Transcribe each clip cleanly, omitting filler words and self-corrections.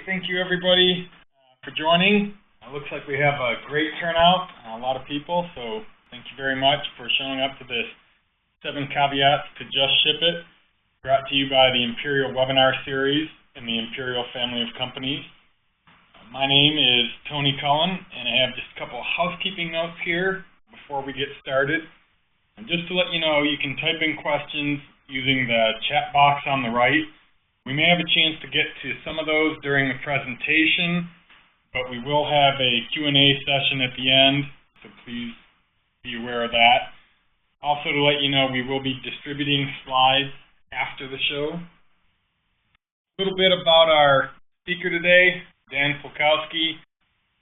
Thank you everybody for joining. It looks like we have a great turnout, a lot of people, so thank you very much for showing up to this 7 caveats to just ship it, brought to you by the Imperial webinar series in the Imperial family of companies. My name is Tony Cullen, and I have just a couple of housekeeping notes here before we get started. And just to let you know, you can type in questions using the chat box on the right. We may have a chance to get to some of those during the presentation, but we will have a Q&A session at the end, so please be aware of that. Also to let you know, we will be distributing slides after the show. A little bit about our speaker today, Dan Polkowski.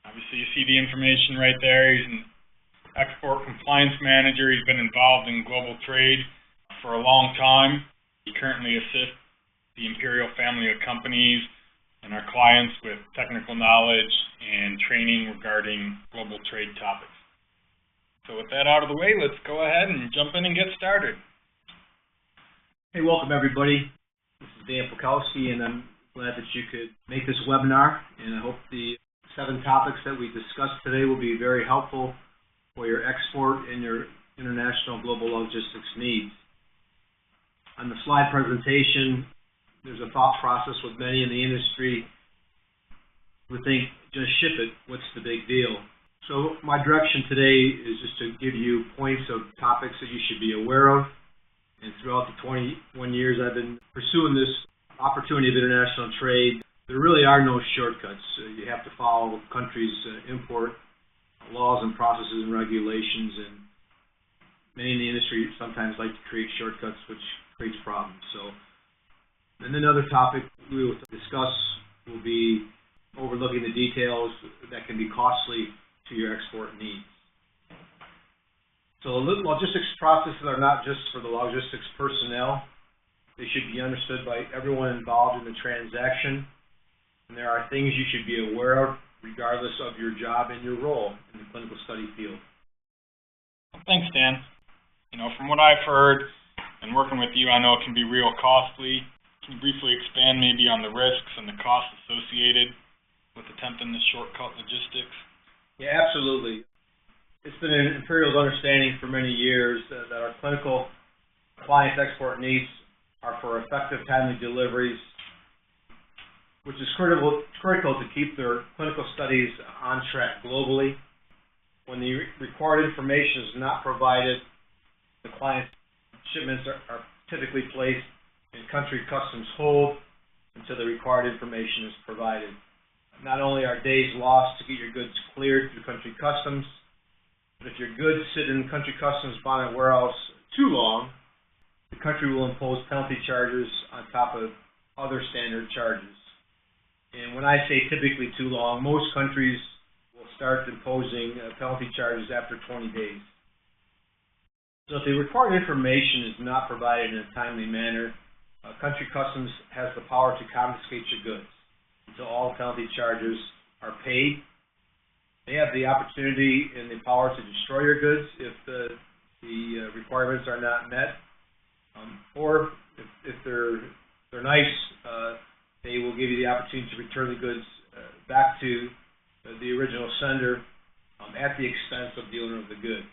Obviously you see the information right there. He's an export compliance manager. He's been involved in global trade for a long time. He currently assists the Imperial family of companies and our clients with technical knowledge and training regarding global trade topics. So with that out of the way, let's go ahead and jump in and get started. Hey, welcome everybody. This is Dan Polkowski, and I'm glad that you could make this webinar, and I hope the 7 topics that we discussed today will be very helpful for your export and your international global logistics needs. On the slide presentation, there's a thought process with many in the industry who think, just ship it, what's the big deal? So my direction today is just to give you points of topics that you should be aware of. And throughout the 21 years I've been pursuing this opportunity of international trade, there really are no shortcuts. You have to follow countries' import laws and processes and regulations, and many in the industry sometimes like to create shortcuts, which creates problems. And another topic we will discuss will be overlooking the details that can be costly to your export needs. So logistics processes are not just for the logistics personnel. They should be understood by everyone involved in the transaction. And there are things you should be aware of regardless of your job and your role in the clinical study field. Well, thanks, Dan. From what I've heard and working with you, I know it can be real costly. Can you briefly expand maybe on the risks and the costs associated with attempting this shortcut logistics? Yeah, absolutely. It's been Imperial's understanding for many years that our clinical clients' export needs are for effective, timely deliveries, which is critical to keep their clinical studies on track globally. When the required information is not provided, the client's shipments are typically placed in country customs hold until the required information is provided. Not only are days lost to get your goods cleared through country customs, but if your goods sit in country customs bonded warehouse too long, the country will impose penalty charges on top of other standard charges. And when I say typically too long, most countries will start imposing penalty charges after 20 days. So if the required information is not provided in a timely manner, country customs has the power to confiscate your goods until all penalty charges are paid. They have the opportunity and the power to destroy your goods if the requirements are not met, or if they're nice, they will give you the opportunity to return the goods back to the original sender at the expense of the owner of the goods.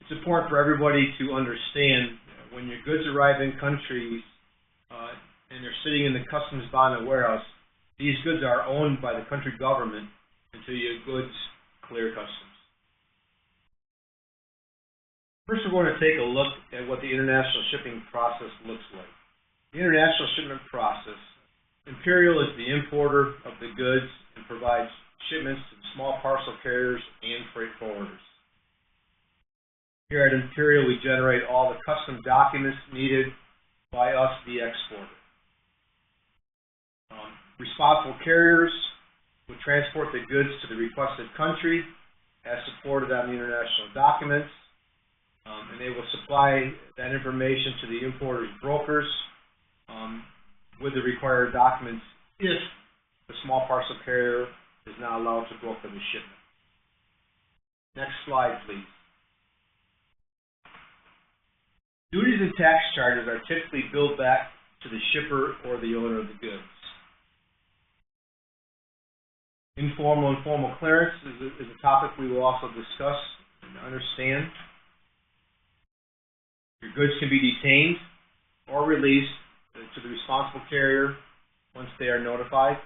It's important for everybody to understand when your goods arrive in countries and they're sitting in the customs bonded warehouse, these goods are owned by the country government until your goods clear customs. First, we're going to take a look at what the international shipping process looks like. The international shipment process. Imperial is the importer of the goods and provides shipments to small parcel carriers and freight forwarders. Here at Imperial, we generate all the custom documents needed by us, the exporter. Responsible carriers will transport the goods to the requested country as supported on the international documents, and they will supply that information to the importer's brokers with the required documents if the small parcel carrier is not allowed to broker the shipment. Next slide, please. Duties and tax charges are typically billed back to the shipper or the owner of the goods. Informal and formal clearance is a topic we will also discuss and understand. Your goods can be detained or released to the responsible carrier once they are notified.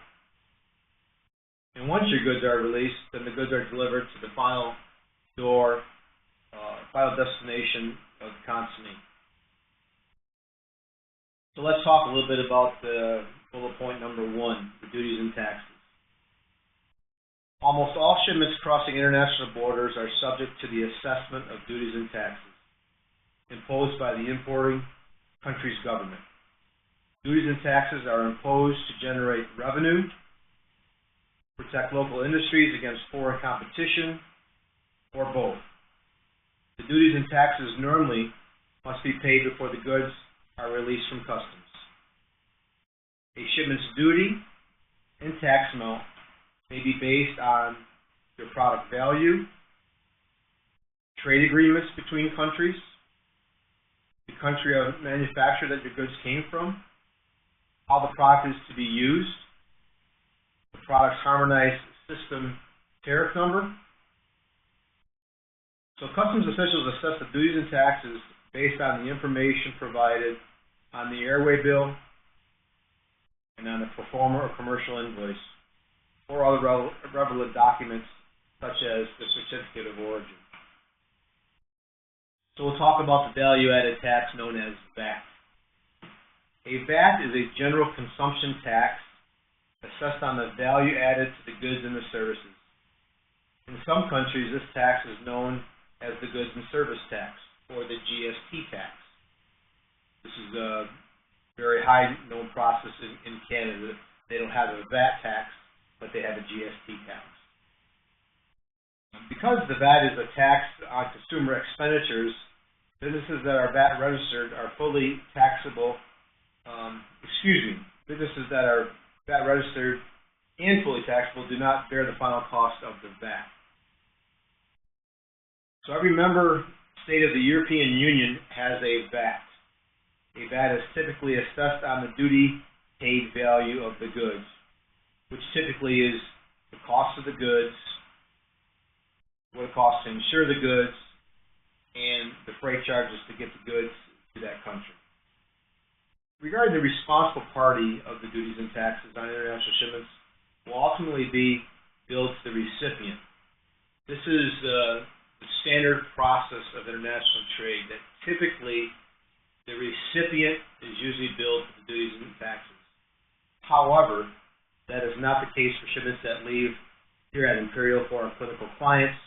And once your goods are released, then the goods are delivered to the final door, final destination of the consignee. So let's talk a little bit about bullet point number 1, the duties and taxes. Almost all shipments crossing international borders are subject to the assessment of duties and taxes imposed by the importing country's government. Duties and taxes are imposed to generate revenue, protect local industries against foreign competition, or both. The duties and taxes normally must be paid before the goods are released from customs. A shipment's duty and tax amount may be based on your product value, trade agreements between countries, the country of manufacture that your goods came from, how the product is to be used, the product's harmonized system tariff number. So customs officials assess the duties and taxes based on the information provided on the airway bill and on the pro forma or commercial invoice, or other relevant documents such as the certificate of origin. So we'll talk about the value-added tax known as VAT. A VAT is a general consumption tax assessed on the value added to the goods and the services. In some countries, this tax is known as the goods and service tax, or the GST tax. This is a very high known process in Canada. They don't have a VAT tax, but they have a GST tax. Because the VAT is a tax on consumer expenditures, businesses that are VAT registered are fully taxable. Businesses that are VAT registered and fully taxable do not bear the final cost of the VAT. So every member state of the European Union has a VAT. A VAT is typically assessed on the duty paid value of the goods, which typically is the cost of the goods, what it costs to insure the goods, and the freight charges to get the goods to that country. Regarding the responsible party of the duties and taxes on international shipments will ultimately be billed to the recipient. This is the standard process of international trade, that typically the recipient is usually billed for the duties and taxes. However, that is not the case for shipments that leave here at Imperial for our clinical clients,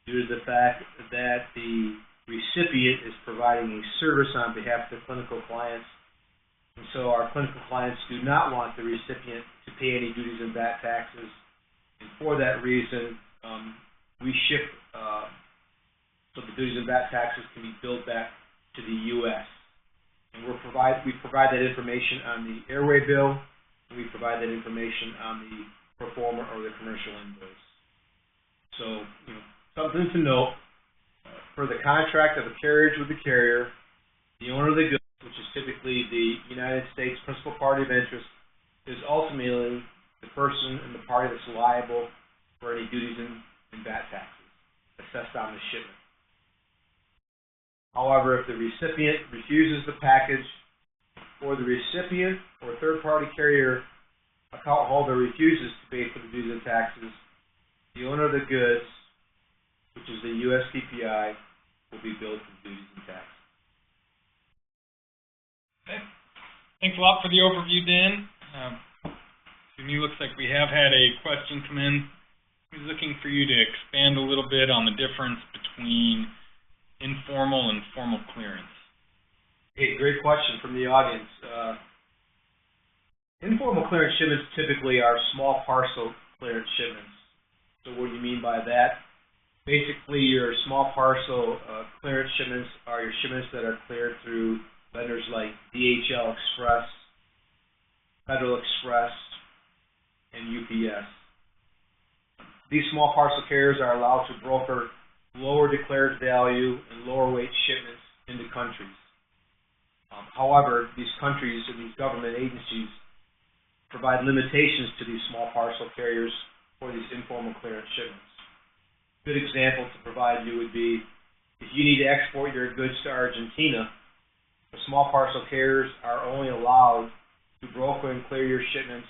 due to the fact that the recipient is providing a service on behalf of the clinical clients. And so our clinical clients do not want the recipient to pay any duties and VAT taxes. And for that reason, we ship so the duties and VAT taxes can be billed back to the U.S. And we provide that information on the airway bill, and we provide that information on the pro forma or the commercial invoice. So, something to note, for the contract of a carriage with the carrier, the owner of the goods, which is typically the United States principal party of interest, is ultimately the person and the party that's liable for any duties and VAT taxes assessed on the shipment. However, if the recipient refuses the package, or the recipient or third-party carrier account holder refuses to pay for the duties and taxes, the owner of the goods, which is the USPPI, will be billed for the duties and taxes. Okay. Thanks a lot for the overview, Dan. To me, looks like we have had a question come in. He's looking for you to expand a little bit on the difference between informal and formal clearance. Hey, great question from the audience. Informal clearance shipments typically are small parcel clearance shipments. So what do you mean by that? Basically, your small parcel clearance shipments are your shipments that are cleared through vendors like DHL Express, Federal Express, and UPS. These small parcel carriers are allowed to broker lower declared value and lower weight shipments into countries. However, these countries and these government agencies provide limitations to these small parcel carriers for these informal clearance shipments. A good example to provide you would be if you need to export your goods to Argentina, the small parcel carriers are only allowed to broker and clear your shipments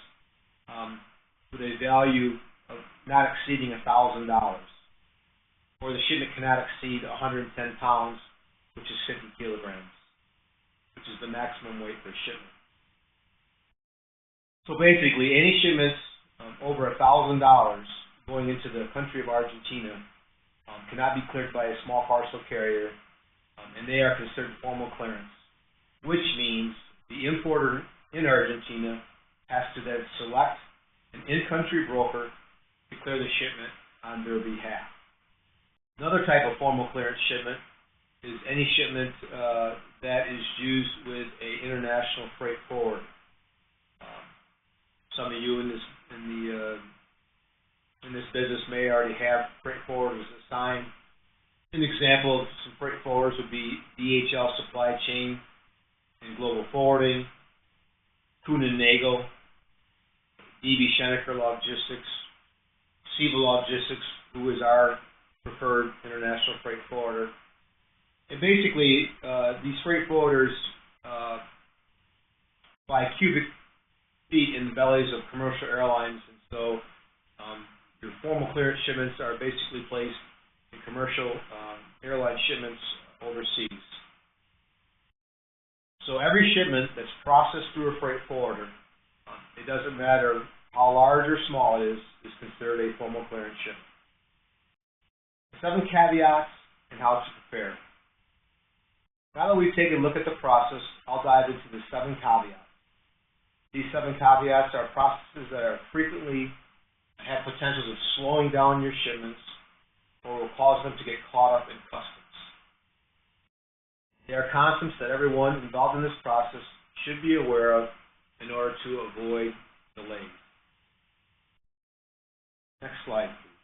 with a value of not exceeding $1,000, or the shipment cannot exceed 110 pounds, which is 50 kilograms, which is the maximum weight for a shipment. So basically, any shipments over $1,000 going into the country of Argentina cannot be cleared by a small parcel carrier, and they are considered formal clearance, which means the importer in Argentina has to then select an in-country broker to clear the shipment on their behalf. Another type of formal clearance shipment is any shipment that is used with an international freight forward. Some of you in this business may already have freight forwarders assigned. An example of some freight forwarders would be DHL Supply Chain and Global Forwarding, Kuhn & Nagel, DB Schenneker Logistics, Siebel Logistics, who is our preferred international freight forwarder. And basically, these freight forwarders buy cubic feet in the bellies of commercial airlines, and so your formal clearance shipments are basically placed in commercial airline shipments overseas. So every shipment that's processed through a freight forwarder, it doesn't matter how large or small it is considered a formal clearance shipment. 7 caveats and how to prepare. Now that we've taken a look at the process, I'll dive into the 7 caveats. These 7 caveats are processes that are frequently have potentials of slowing down your shipments or will cause them to get caught up in customs. They are concepts that everyone involved in this process should be aware of in order to avoid delays. Next slide, please.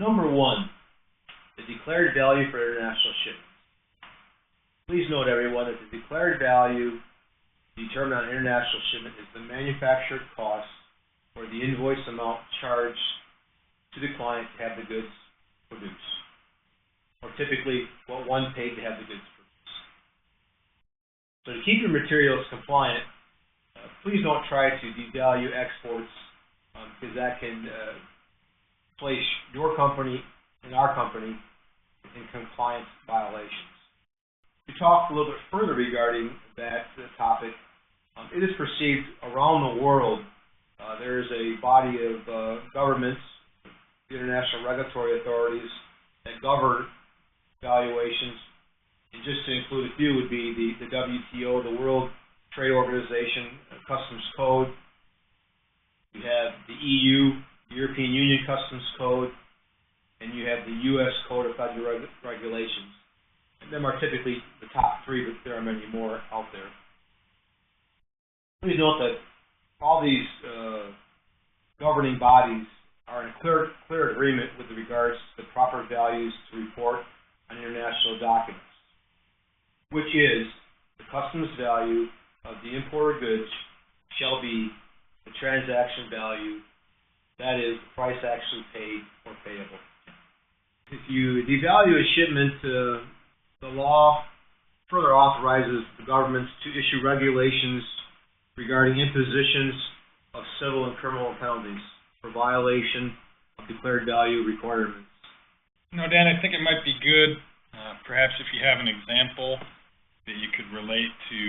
Number 1, the declared value for international shipments. Please note, everyone, that the declared value determined on international shipment is the manufactured cost or the invoice amount charged to the client to have the goods produced, or typically what one paid to have the goods produced. So to keep your materials compliant, please don't try to devalue exports because that can place your company and our company in compliance violations. To talk a little bit further regarding that topic, it is perceived around the world there is a body of governments, the international regulatory authorities that govern valuations, and just to include a few would be the WTO, the World Trade Organization, Customs Code. You have the EU, the European Union Customs Code, and you have the U.S. Code of Federal Regulations. And them are typically the top 3, but there are many more out there. Please note that all these governing bodies are in clear agreement with regards to the proper values to report on international documents, which is the customs value of the imported goods shall be the transaction value, that is, the price actually paid or payable. If you devalue a shipment, the law further authorizes the governments to issue regulations regarding impositions of civil and criminal penalties for violation of declared value requirements. No, Dan, I think it might be good, perhaps if you have an example that you could relate to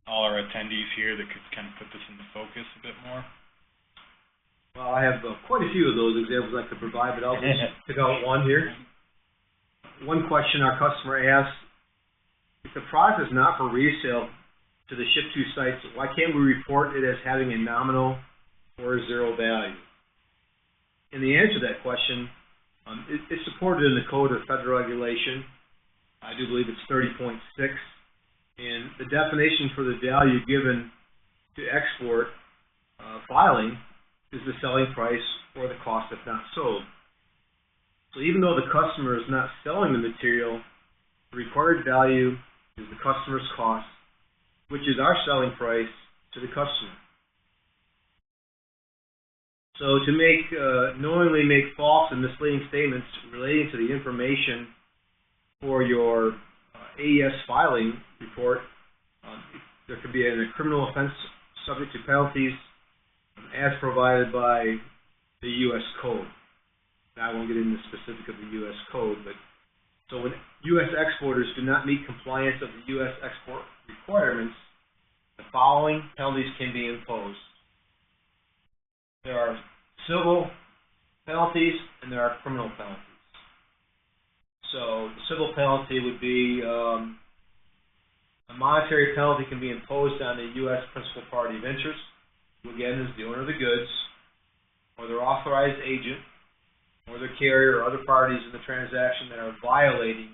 all our attendees here that could kind of put this into focus a bit more. Well, I have quite a few of those examples I could provide, but I'll just pick out one here. One question our customer asked, if the product is not for resale to the ship-to sites, why can't we report it as having a nominal or zero value? And the answer to that question, it's supported in the Code of Federal Regulation. I do believe it's 30.6. And the definition for the value given to export filing is the selling price or the cost if not sold. So even though the customer is not selling the material, the required value is the customer's cost, which is our selling price to the customer. So to knowingly make false and misleading statements relating to the information for your AES filing report, there could be a criminal offense subject to penalties as provided by the U.S. Code. Now, I won't get into the specific of the U.S. Code, but so when U.S. exporters do not meet compliance of the U.S. export requirements, the following penalties can be imposed. There are civil penalties and there are criminal penalties. So the civil penalty would be a monetary penalty can be imposed on the U.S. principal party of interest, who again is the owner of the goods, or their authorized agent, or their carrier, or other parties in the transaction that are violating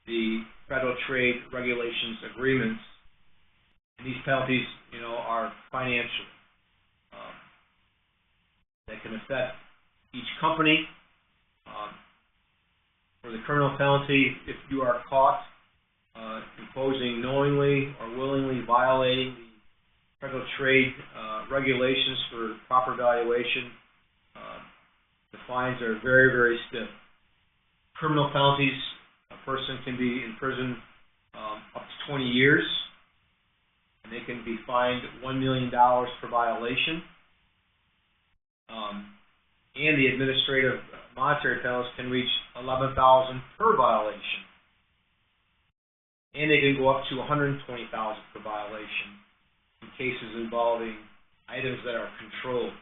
the Federal Trade Regulations agreements. And these penalties, are financial. That can affect each company. For the criminal penalty, if you are caught imposing knowingly or willingly violating the Federal Trade Regulations for proper valuation, the fines are very, very stiff. Criminal penalties, a person can be in prison up to 20 years, and they can be fined $1 million per violation. And the administrative monetary penalties can reach $11,000 per violation. And they can go up to $120,000 per violation in cases involving items that are controlled.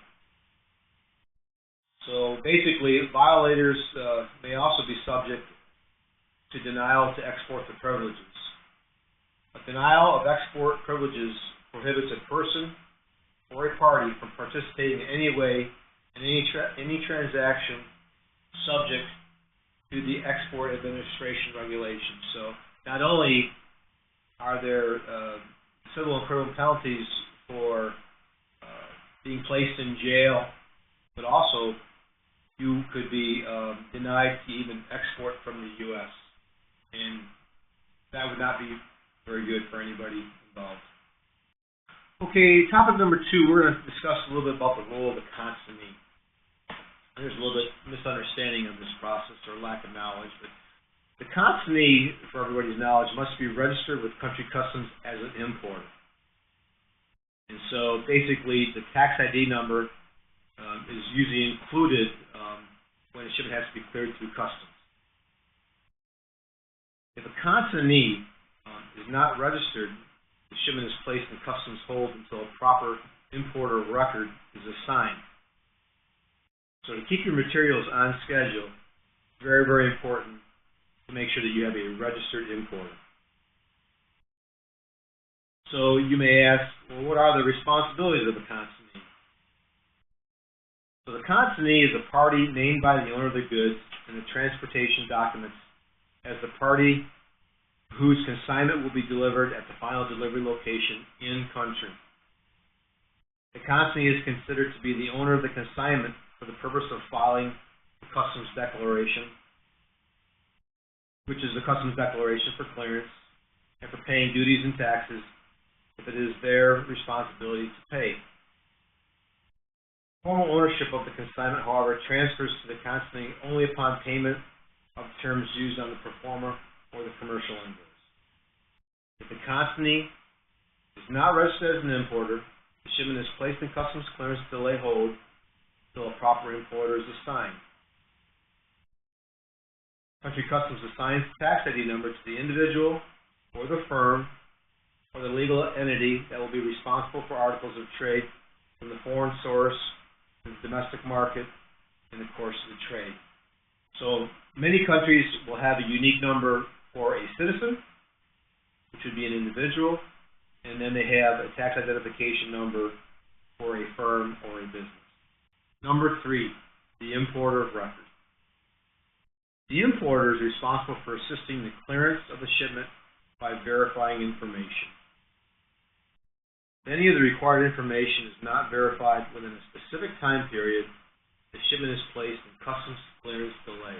So basically, violators may also be subject to denial to export the privileges. A denial of export privileges prohibits a person or a party from participating in any way in any transaction subject to the Export Administration Regulations. So not only are there civil and criminal penalties for being placed in jail, but also you could be denied to even export from the U.S. And that would not be very good for anybody involved. Okay, topic number 2, we're going to discuss a little bit about the role of the consignee. There's a little bit misunderstanding of this process or lack of knowledge, but the consignee, for everybody's knowledge, must be registered with country customs as an importer. And so basically the tax ID number is usually included when a shipment has to be cleared through customs. If a consignee is not registered, the shipment is placed in customs hold until a proper importer record is assigned. So to keep your materials on schedule, it's very, very important to make sure that you have a registered importer. So you may ask, well, what are the responsibilities of a consignee? So the consignee is a party named by the owner of the goods in the transportation documents as the party whose consignment will be delivered at the final delivery location in country. The consignee is considered to be the owner of the consignment for the purpose of filing the customs declaration, which is the customs declaration for clearance, and for paying duties and taxes if it is their responsibility to pay. Formal ownership of the consignment, however, transfers to the consignee only upon payment of terms used on the proforma or the commercial invoice. If the consignee is not registered as an importer, the shipment is placed in customs clearance delay hold until a proper importer is assigned. Country customs assigns the tax ID number to the individual or the firm or the legal entity that will be responsible for articles of trade from the foreign source to the domestic market in the course of the trade. So many countries will have a unique number for a citizen, which would be an individual, and then they have a tax identification number for a firm or a business. Number 3, the importer of record. The importer is responsible for assisting the clearance of the shipment by verifying information. If any of the required information is not verified within a specific time period, the shipment is placed in customs clearance delay.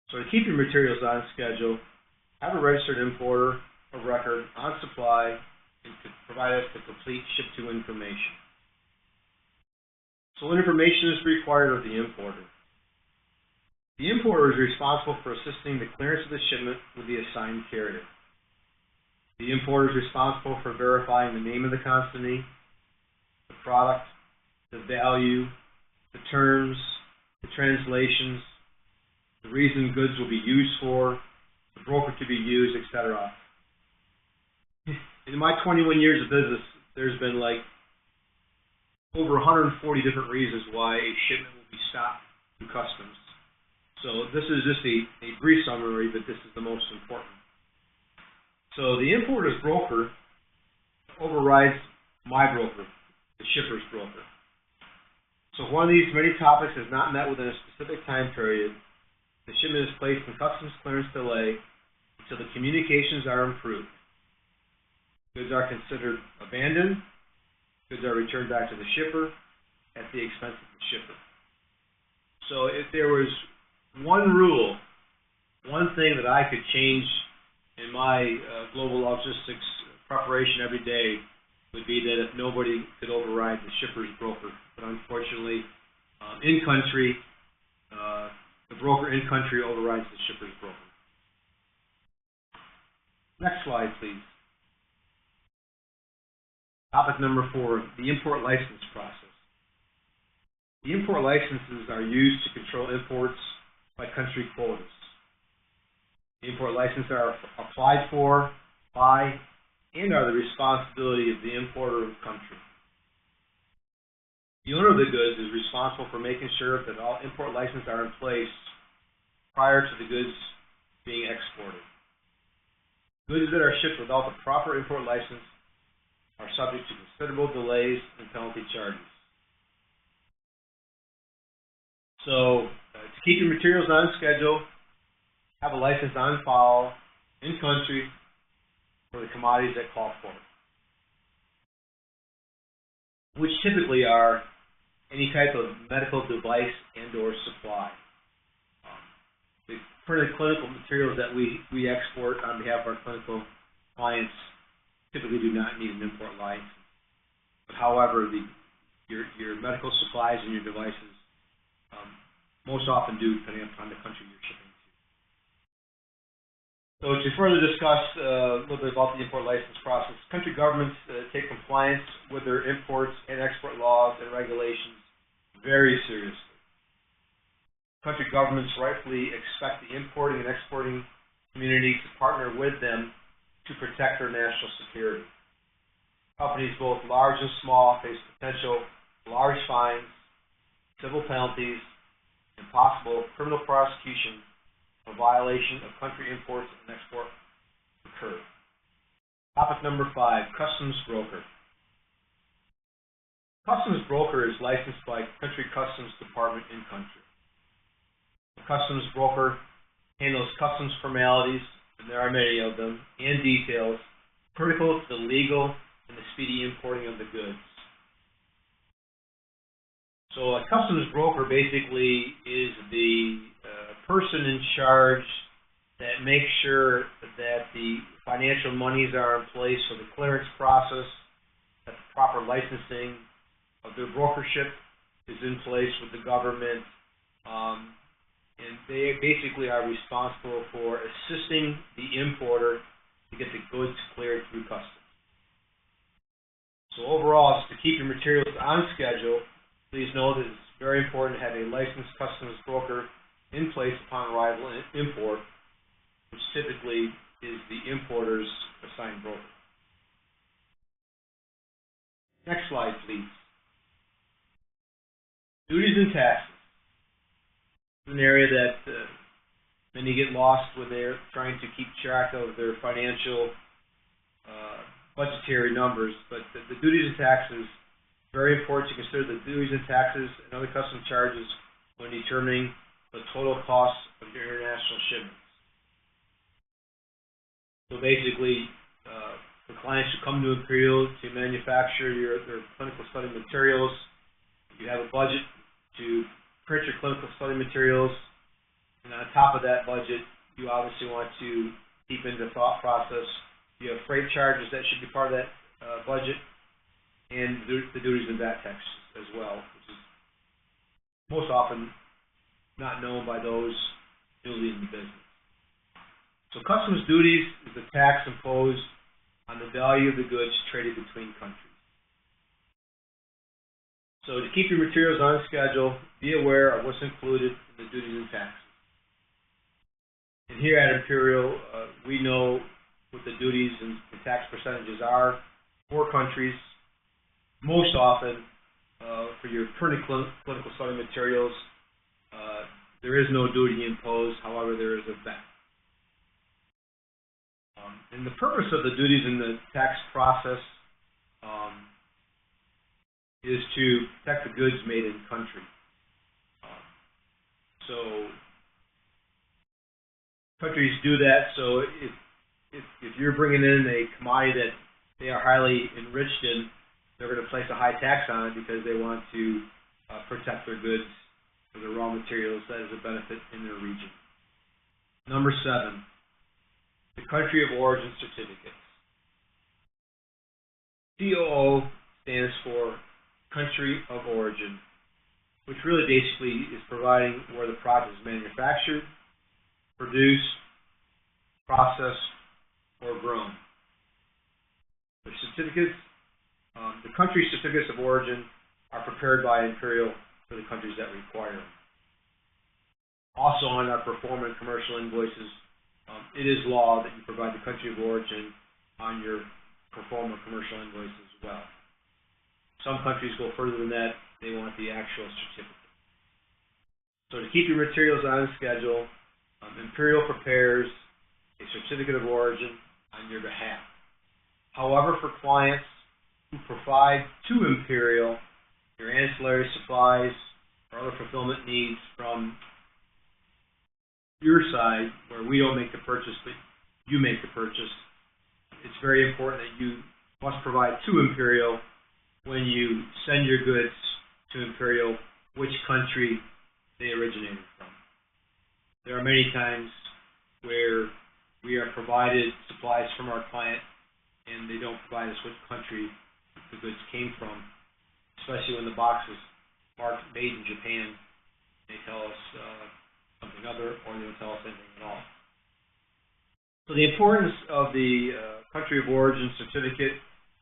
So to keep your materials on schedule, have a registered importer of record on supply and to provide us the complete ship-to information. So what information is required of the importer? The importer is responsible for assisting the clearance of the shipment with the assigned carrier. The importer is responsible for verifying the name of the consignee, the product, the value, the terms, the translations, the reason goods will be used for, the broker to be used, etc. In my 21 years of business, there's been like over 140 different reasons why a shipment will be stopped through customs. So this is just a brief summary, but this is the most important. So the importer's broker overrides my broker, the shipper's broker. So if one of these many topics is not met within a specific time period, the shipment is placed in customs clearance delay until the communications are improved. Goods are considered abandoned. Goods are returned back to the shipper at the expense of the shipper. So if there was one rule, one thing that I could change in my global logistics preparation every day would be that if nobody could override the shipper's broker. But unfortunately, in country, the broker in country overrides the shipper's broker. Next slide, please. Topic number 4, the import license process. The import licenses are used to control imports by country quotas. The import licenses are applied for by and are the responsibility of the importer of country. The owner of the goods is responsible for making sure that all import licenses are in place prior to the goods being exported. Goods that are shipped without the proper import license are subject to considerable delays and penalty charges. So, to keep your materials on schedule, have a license on file in country for the commodities that call for it, which typically are any type of medical device and or supply. The printed clinical materials that we export on behalf of our clinical clients typically do not need an import license. But however, your medical supplies and your devices most often do, depending upon the country you're shipping to. So to further discuss a little bit about the import license process, country governments take compliance with their imports and export laws and regulations very seriously. Country governments rightfully expect the importing and exporting community to partner with them to protect their national security. Companies both large and small face potential large fines, civil penalties, and possible criminal prosecution for violation of country imports and export occur. Topic number 5, customs broker. Customs broker is licensed by country customs department in country. The customs broker handles customs formalities, and there are many of them, and details critical to the legal and the speedy importing of the goods. So a customs broker basically is the person in charge that makes sure that the financial monies are in place for the clearance process, that the proper licensing of their brokership is in place with the government, and they basically are responsible for assisting the importer to get the goods cleared through customs. So overall, to keep your materials on schedule, please know that it's very important to have a licensed customs broker in place upon arrival and import, which typically is the importer's assigned broker. Next slide, please. Duties and taxes. It's an area that many get lost when they're trying to keep track of their financial budgetary numbers, but the duties and taxes, very important to consider the duties and taxes and other custom charges when determining the total cost of your international shipments. So basically, for clients who come to Imperial to manufacture their clinical study materials, you have a budget to print your clinical study materials, and on top of that budget, you obviously want to keep in the thought process. You have freight charges that should be part of that budget, and the duties and VAT tax as well, which is most often not known by those newly in the business. So customs duties is the tax imposed on the value of the goods traded between countries. So to keep your materials on schedule, be aware of what's included in the duties and taxes. And here at Imperial, we know what the duties and the tax percentages are for countries. Most often, for your printed clinical study materials, there is no duty imposed. However, there is a VAT. And the purpose of the duties in the tax process is to protect the goods made in country. So countries do that. So if you're bringing in a commodity that they are highly enriched in, they're going to place a high tax on it because they want to protect their goods or their raw materials that is a benefit in their region. Number 7, the country of origin certificates. COO stands for country of origin, which really basically is providing where the product is manufactured, produced, processed, or grown. The certificates, the country certificates of origin are prepared by Imperial for the countries that require them. Also on our performance commercial invoices, it is law that you provide the country of origin on your performance commercial invoice as well. Some countries go further than that. They want the actual certificate. So to keep your materials on schedule, Imperial prepares a certificate of origin on your behalf. However, for clients who provide to Imperial your ancillary supplies or other fulfillment needs from your side, where we don't make the purchase, but you make the purchase, it's very important that you must provide to Imperial when you send your goods to Imperial which country they originated from. There are many times where we are provided supplies from our client and they don't provide us which country the goods came from, especially when the box is marked made in Japan. They tell us something other, or they don't tell us anything at all. So the importance of the country of origin certificate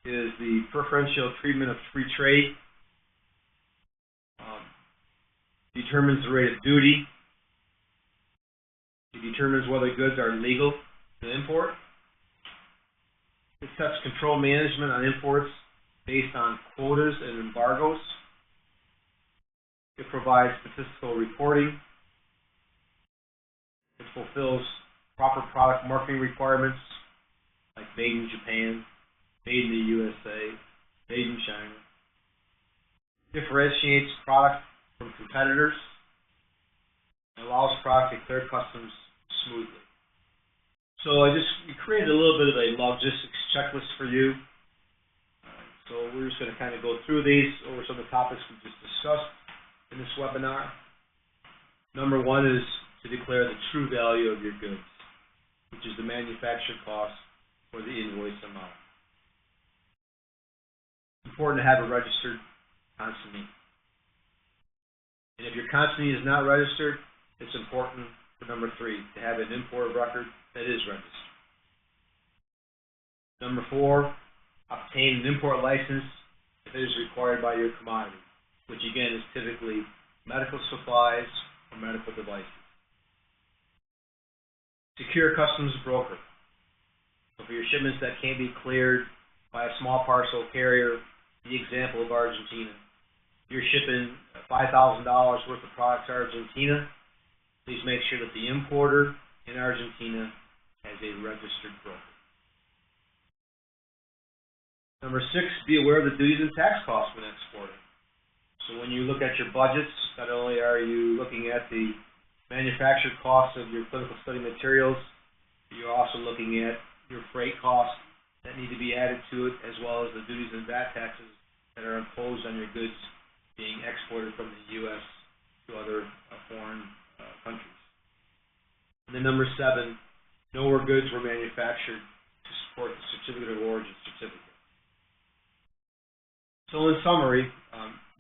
is the preferential treatment of free trade, determines the rate of duty, it determines whether goods are legal to import, it sets control management on imports based on quotas and embargoes, it provides statistical reporting, it fulfills proper product marketing requirements like made in Japan, made in the USA, made in China, differentiates product from competitors, and allows product to clear customs smoothly. So I just created a little bit of a logistics checklist for you. So we're just going to kind of go through these over some of the topics we just discussed in this webinar. Number 1 is to declare the true value of your goods, which is the manufacturer cost or the invoice amount. It's important to have a registered consignee. And if your consignee is not registered, it's important for number 3 to have an import record that is registered. Number 4, obtain an import license if it is required by your commodity, which again is typically medical supplies or medical devices. Secure customs broker. So for your shipments that can't be cleared by a small parcel carrier, the example of Argentina. You're shipping $5,000 worth of product to Argentina, please make sure that the importer in Argentina has a registered broker. Number 6, be aware of the duties and tax costs when exporting. So when you look at your budgets, not only are you looking at the manufactured costs of your clinical study materials, you're also looking at your freight costs that need to be added to it, as well as the duties and VAT taxes that are imposed on your goods being exported from the U.S. to other foreign countries. And then number 7, know where goods were manufactured to support the certificate of origin certificate. So in summary,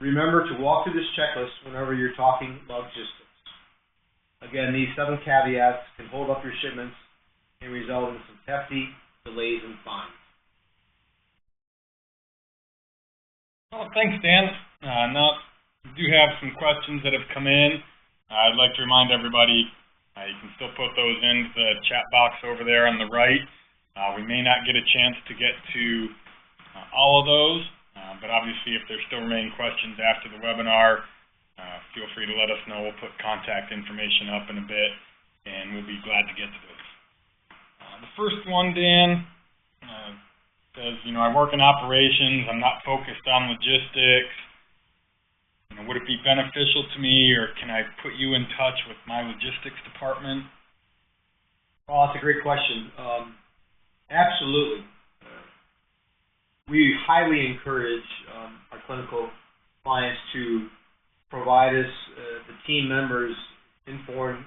remember to walk through this checklist whenever you're talking logistics. Again, these 7 caveats can hold up your shipments and result in some hefty delays and fines. Well, thanks, Dan. Now, we do have some questions that have come in. I'd like to remind everybody, you can still put those into the chat box over there on the right. We may not get a chance to get to all of those, but obviously if there's still remaining questions after the webinar, feel free to let us know. We'll put contact information up in a bit, and we'll be glad to get to those. The first one, Dan, says, I work in operations. I'm not focused on logistics. Would it be beneficial to me, or can I put you in touch with my logistics department? Well, that's a great question. Absolutely. We highly encourage our clinical clients to provide us the team members in foreign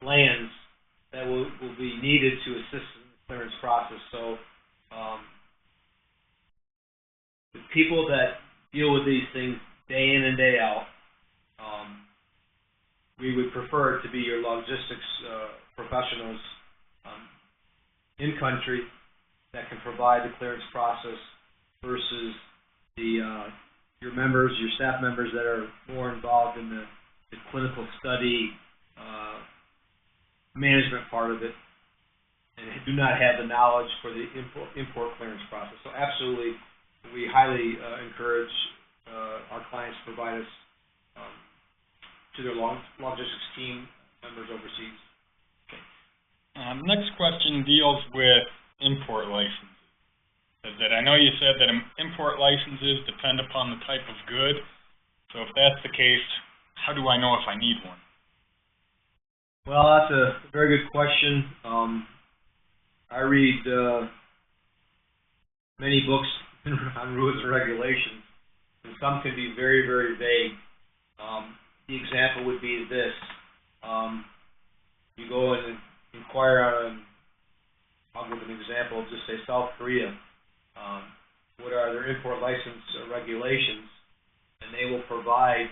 lands that will be needed to assist in the clearance process. So the people that deal with these things day in and day out, we would prefer it to be your logistics professionals in country that can provide the clearance process versus your members, your staff members that are more involved in the clinical study management part of it and do not have the knowledge for the import clearance process. So absolutely, we highly encourage our clients to provide us to their logistics team members overseas. Okay. The next question deals with import licenses. I know you said that import licenses depend upon the type of good. So if that's the case, how do I know if I need one? Well, that's a very good question. I read many books on rules and regulations, and some can be very, very vague. The example would be this. You go and inquire on, I'll give an example, just say South Korea. What are their import license regulations? And they will provide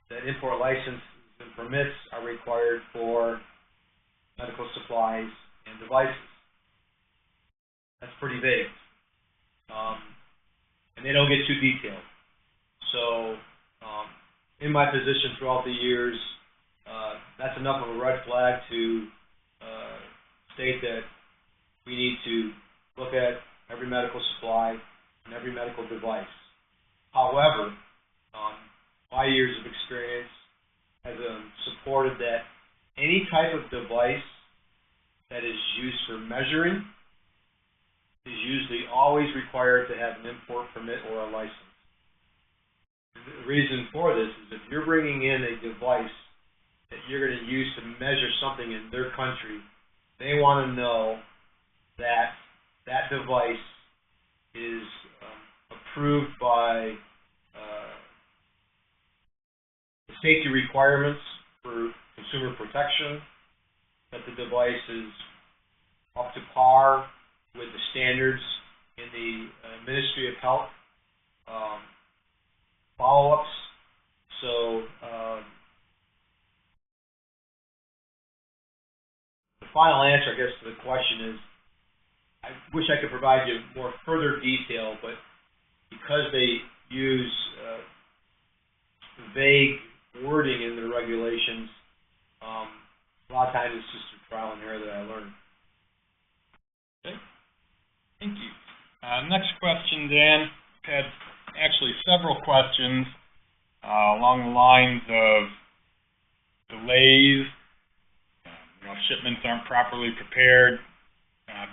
that import licenses and permits are required for medical supplies and devices. That's pretty vague. And they don't get too detailed. So in my position throughout the years, that's enough of a red flag to state that we need to look at every medical supply and every medical device. However, my years of experience has supported that any type of device that is used for measuring is usually always required to have an import permit or a license. The reason for this is if you're bringing in a device that you're going to use to measure something in their country, they want to know that that device is approved by the safety requirements for consumer protection, that the device is up to par with the standards in the Ministry of Health follow-ups. So the final answer, I guess, to the question is, I wish I could provide you more further detail, but because they use vague wording in the regulations, a lot of times it's just through trial and error that I learned. Okay, thank you. Next question, Dan. We've had actually several questions along the lines of delays, shipments aren't properly prepared.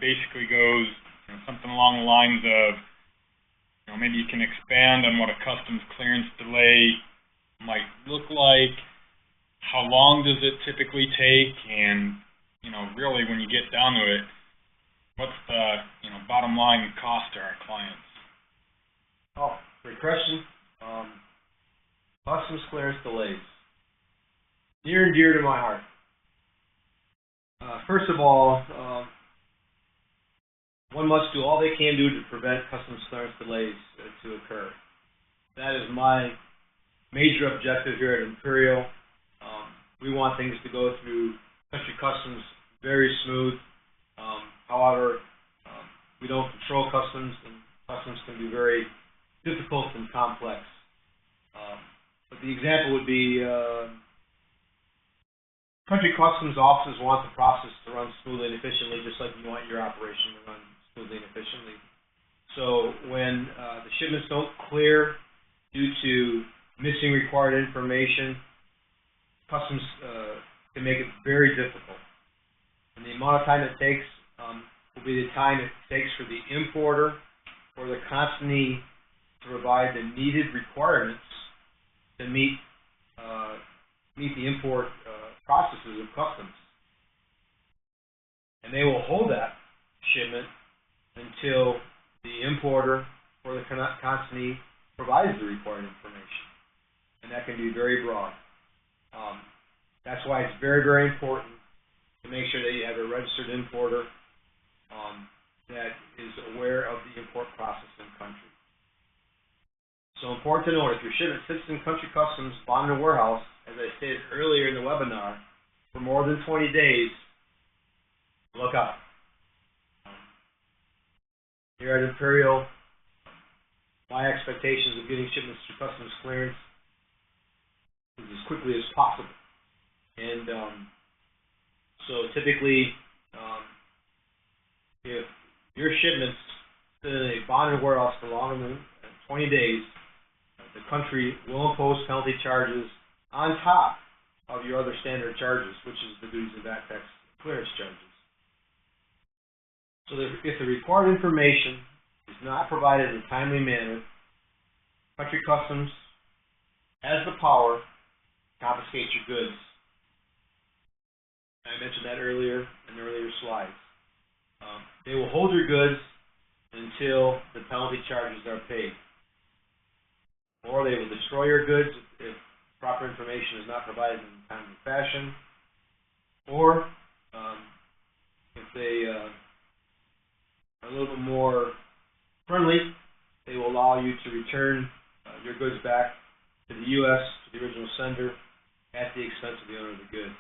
Basically goes something along the lines of, maybe you can expand on what a customs clearance delay might look like. How long does it typically take? And, really when you get down to it, what's the, bottom line cost to our clients? Oh, great question. Customs clearance delays. Near and dear to my heart. First of all, one must do all they can do to prevent customs clearance delays to occur. That that is my major objective here at Imperial. We want things to go through country customs very smooth. However, we don't control customs, and customs can be very difficult and complex. But the example would be country customs offices want the process to run smoothly and efficiently, just like you want your operation to run smoothly and efficiently. So when the shipments don't clear due to missing required information, customs can make it very difficult. And the amount of time it takes will be the time it takes for the importer or the consignee to provide the needed requirements to meet the import processes of customs. And they will hold that shipment until the importer or the consignee provides the required information. And that can be very broad. That's why it's very, very important to make sure that you have a registered importer that is aware of the import process in country. So important to note, if your shipment sits in country customs bond in a warehouse, as I stated earlier in the webinar, for more than 20 days, look out. Here at Imperial, my expectations of getting shipments through customs clearance is as quickly as possible. And so typically, if your shipments sit in a bonded warehouse for longer than 20 days, the country will impose penalty charges on top of your other standard charges, which is the duties and VAT tax clearance charges. So that if the required information is not provided in a timely manner, country customs has the power to confiscate your goods. I mentioned that earlier in the earlier slides. They will hold your goods until the penalty charges are paid. Or they will destroy your goods if proper information is not provided in a timely fashion. Or if they are a little bit more friendly, they will allow you to return your goods back to the U.S., to the original sender, at the expense of the owner of the goods.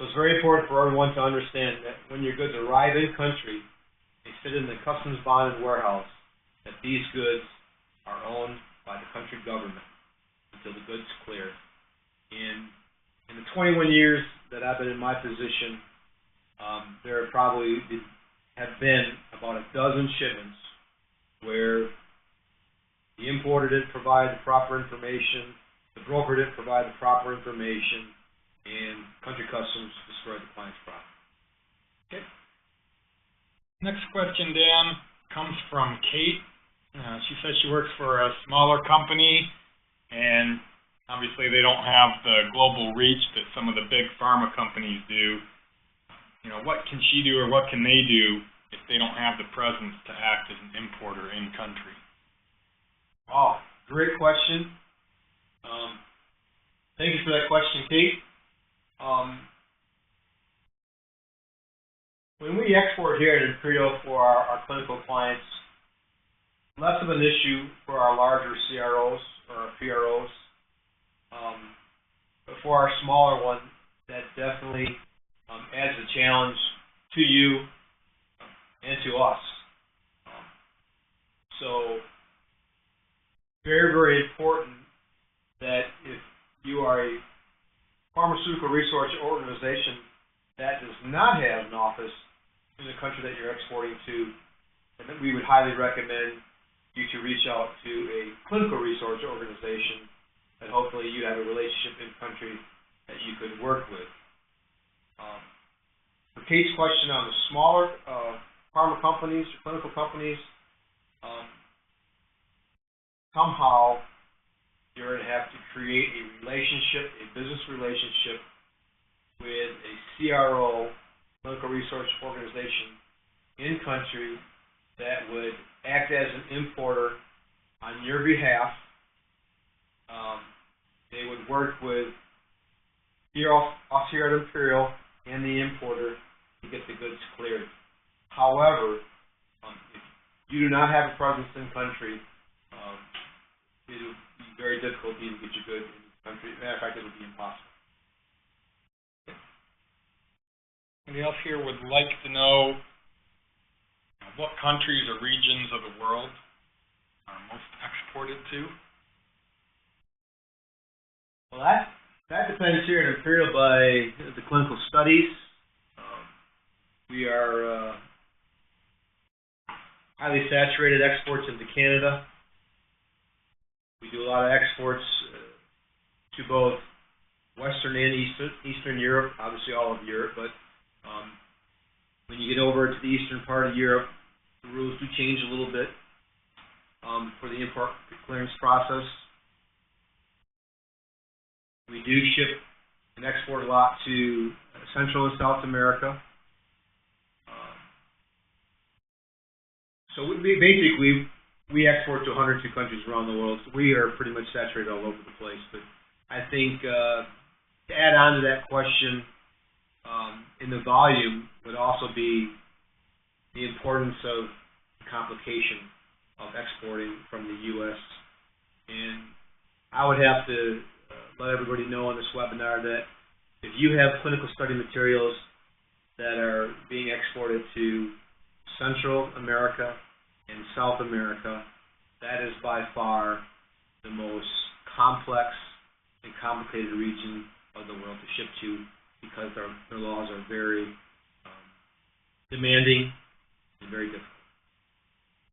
So it's very important for everyone to understand that when your goods arrive in country, they sit in the customs bonded warehouse, that these goods are owned by the country government until the goods clear. In the 21 years that I've been in my position, there probably have been about a dozen shipments where the importer didn't provide the proper information, the broker didn't provide the proper information, and country customs destroyed the client's property. Okay. Next question, Dan, comes from Kate. She says she works for a smaller company, and obviously they don't have the global reach that some of the big pharma companies do. What can she do, or what can they do if they don't have the presence to act as an importer in country? Oh, great question. Thank you for that question, Kate. When we export here at Imperial for our clinical clients, less of an issue for our larger CROs or our PROs, but for our smaller ones, that definitely adds a challenge to you and to us. So, very, very important that if you are a pharmaceutical research organization that does not have an office in the country that you're exporting to, then we would highly recommend you to reach out to a clinical research organization that hopefully you have a relationship in country that you could work with. For Kate's question on the smaller pharma companies or clinical companies, somehow you're going to have to create a relationship, a business relationship with a CRO, clinical research organization in country that would act as an importer on your behalf. They would work with us here at Imperial and the importer to get the goods cleared. However, if you do not have a presence in country, it would be very difficult to even get your goods in this country. As a matter of fact, it would be impossible. Anybody else here would like to know what countries or regions of the world are most exported to? Well, that depends here at Imperial by the clinical studies. We are highly saturated exports into Canada. We do a lot of exports to both Western and Eastern Europe, obviously all of Europe, but when you get over to the eastern part of Europe, the rules do change a little bit for the import clearance process. We do ship and export a lot to Central and South America. So basically, we export to 102 countries around the world. So we are pretty much saturated all over the place. But I think to add on to that question, in the volume would also be the importance of the complication of exporting from the U.S. And I would have to let everybody know on this webinar that if you have clinical study materials that are being exported to Central America and South America, that is by far the most complex and complicated region of the world to ship to, because their laws are very demanding and very difficult.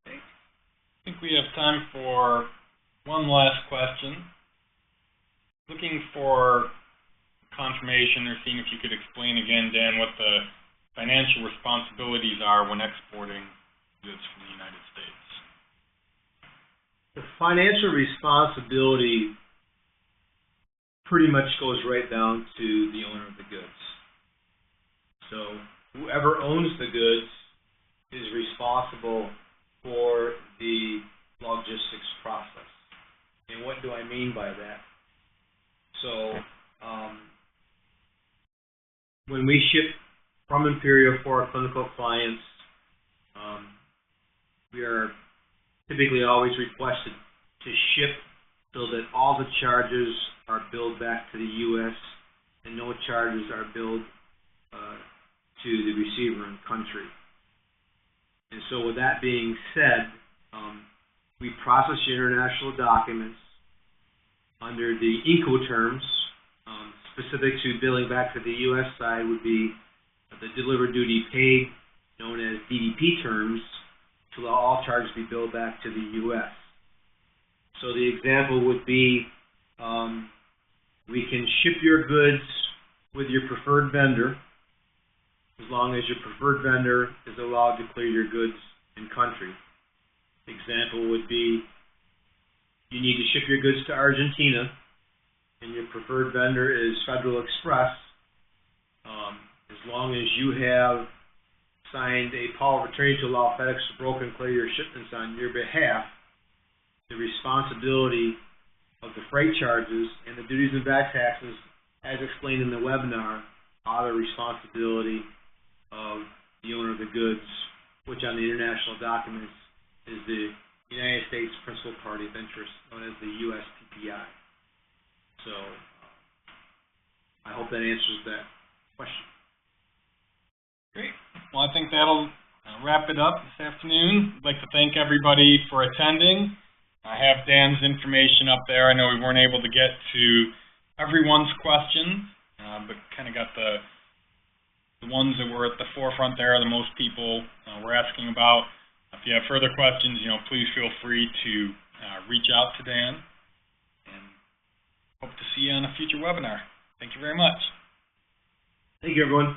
Okay. I think we have time for one last question. Looking for confirmation or seeing if you could explain again, Dan, what the financial responsibilities are when exporting goods from the United States. The financial responsibility pretty much goes right down to the owner of the goods. So whoever owns the goods is responsible for the logistics process. And what do I mean by that? So when we ship from Imperial for our clinical clients, we are typically always requested to ship so that all the charges are billed back to the U.S. and no charges are billed to the receiver in country. And so with that being said, we process international documents under the Incoterms. Specific to billing back to the U.S. side would be the delivered duty paid, known as DDP terms, to allow all charges to be billed back to the U.S. So the example would be, we can ship your goods with your preferred vendor as long as your preferred vendor is allowed to clear your goods in country. Example would be, you need to ship your goods to Argentina, and your preferred vendor is Federal Express. As long as you have signed a power of attorney to allow FedEx to broker and clear your shipments on your behalf, the responsibility of the freight charges and the duties and back taxes, as explained in the webinar, are the responsibility of the owner of the goods, which on the international documents is the United States Principal Party of Interest, known as the USPPI. So I hope that answers that question. Great. Well, I think that'll wrap it up this afternoon. I'd like to thank everybody for attending. I have Dan's information up there. I know we weren't able to get to everyone's questions, but kind of got the ones that were at the forefront there, the most people were asking about. If you have further questions, please feel free to reach out to Dan, and hope to see you on a future webinar. Thank you very much. Thank you, everyone.